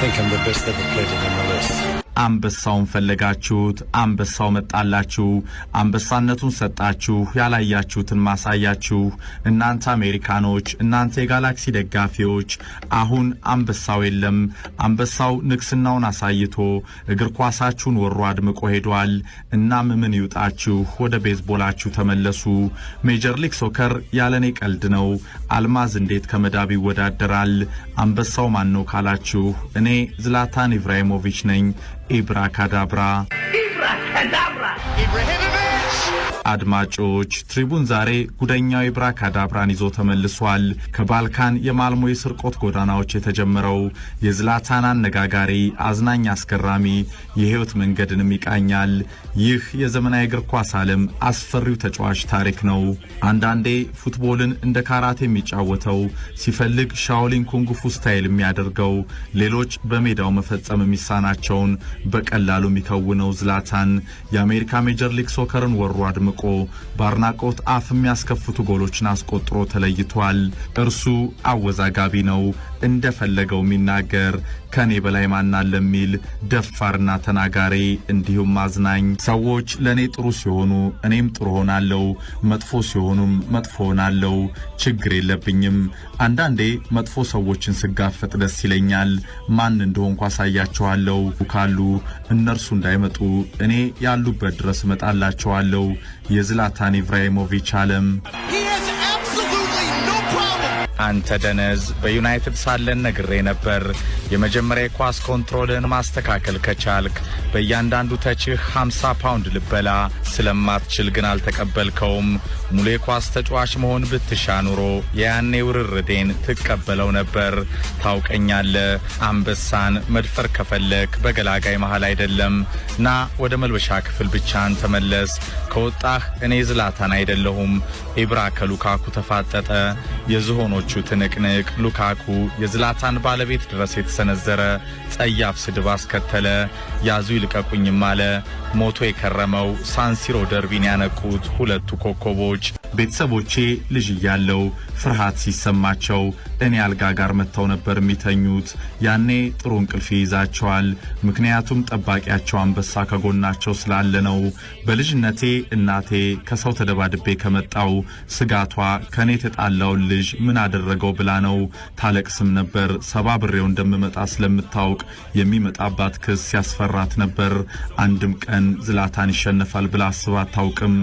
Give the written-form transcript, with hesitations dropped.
think I'm the best ever played in MLS. አንበሳውን ፈለጋችሁት፣ አንበሳው መጣላችሁ፣ አንበሳነቱን ሰጣችሁ፣ ያላያችሁትን ማሳያችሁ። እናንተ አሜሪካኖች፣ እናንተ የጋላክሲ ደጋፊዎች፣ አሁን አንበሳው የለም። አንበሳው ንግስናውን አሳይቶ እግር ኳሳችሁን ወሮ አድምቆ ሄዷል። እናም ምን ይውጣችሁ? ወደ ቤዝቦላችሁ ተመለሱ። ሜጀር ሊግ ሶከር ያለኔ ቀልድ ነው። አልማዝ እንዴት ከመዳብ ይወዳደራል? አንበሳው ማን ነው ካላችሁ እኔ ዝላታን ኢብራሂሞቪች ነኝ። ኢብራካዳብራ አድማጮች ትሪቡን ዛሬ ጉደኛው ኢብራካዳብራን ይዞ ተመልሷል። ከባልካን የማልሞ የስርቆት ጎዳናዎች የተጀመረው የዝላታን አነጋጋሪ አዝናኝ አስገራሚ የህይወት መንገድንም ይቃኛል። ይህ የዘመናዊ እግር ኳስ ዓለም አስፈሪው ተጫዋች ታሪክ ነው። አንዳንዴ ፉትቦልን እንደ ካራቴ የሚጫወተው ሲፈልግ ሻኦሊን ኩንጉፉ ስታይል የሚያደርገው ሌሎች በሜዳው መፈጸም የሚሳናቸውን በቀላሉ የሚከውነው ዝላታን የአሜሪካ ሜጀር ሊግ ሶከርን ወሮ አድምቆ ባርናቆት አፍ የሚያስከፍቱ ጎሎችን አስቆጥሮ ተለይቷል። እርሱ አወዛጋቢ ነው፣ እንደፈለገው የሚናገር ከኔ በላይ ማናለ የሚል ደፋርና ተናጋሪ እንዲሁም አዝናኝ። ሰዎች ለኔ ጥሩ ሲሆኑ እኔም ጥሩ ሆናለሁ፣ መጥፎ ሲሆኑም መጥፎ ሆናለሁ፣ ችግር የለብኝም። አንዳንዴ መጥፎ ሰዎችን ስጋፈጥ ደስ ይለኛል። ማን እንደሆንኩ አሳያቸዋለሁ ካሉ እነርሱ እንዳይመጡ እኔ ያሉበት ድረስ እመጣላቸዋለሁ። የዝላታን ኢብራሂሞቪች ዓለም። አንተ ደነዝ በዩናይትድ ሳለን ነግሬ ነበር። የመጀመሪያ ኳስ ኮንትሮልን ማስተካከል ከቻልክ በእያንዳንዱ ተችህ 50 ፓውንድ ልበላ። ስለማትችል ግን አልተቀበልከውም። ሙሉ የኳስ ተጫዋች መሆን ብትሻ ኑሮ የያኔ ውርርዴን ትቀበለው ነበር። ታውቀኛለህ። አንበሳን መድፈር ከፈለክ በገላጋይ መሃል አይደለም። ና ወደ መልበሻ ክፍል ብቻን ተመለስ። ከወጣህ እኔ ዝላታን አይደለሁም። ኢብራ ከሉካኩ ተፋጠጠ። የዝሆኖቹ ትንቅንቅ ሉካኩ የዝላታን ባለቤት ድረስ የተሰነዘረ ጸያፍ ስድብ አስከተለ። ያዙ ይልቀቁኝም አለ። ሞቶ የከረመው ሳንሲሮ ደርቢን ያነቁት ሁለቱ ኮከቦች ቤተሰቦቼ ልጅ እያለው ፍርሃት ሲሰማቸው እኔ አልጋ ጋር መተው ነበር የሚተኙት። ያኔ ጥሩ እንቅልፍ ይይዛቸዋል፣ ምክንያቱም ጠባቂያቸው አንበሳ ከጎናቸው ስላለ ነው። በልጅነቴ እናቴ ከሰው ተደባድቤ ከመጣው ስጋቷ ከኔ የተጣላውን ልጅ ምን አደረገው ብላ ነው። ታለቅስም ነበር። ሰባብሬው እንደምመጣ ስለምታውቅ የሚመጣባት ክስ ያስፈራት ነበር። አንድም ቀን ዝላታን ይሸነፋል ብላ አስባ አታውቅም።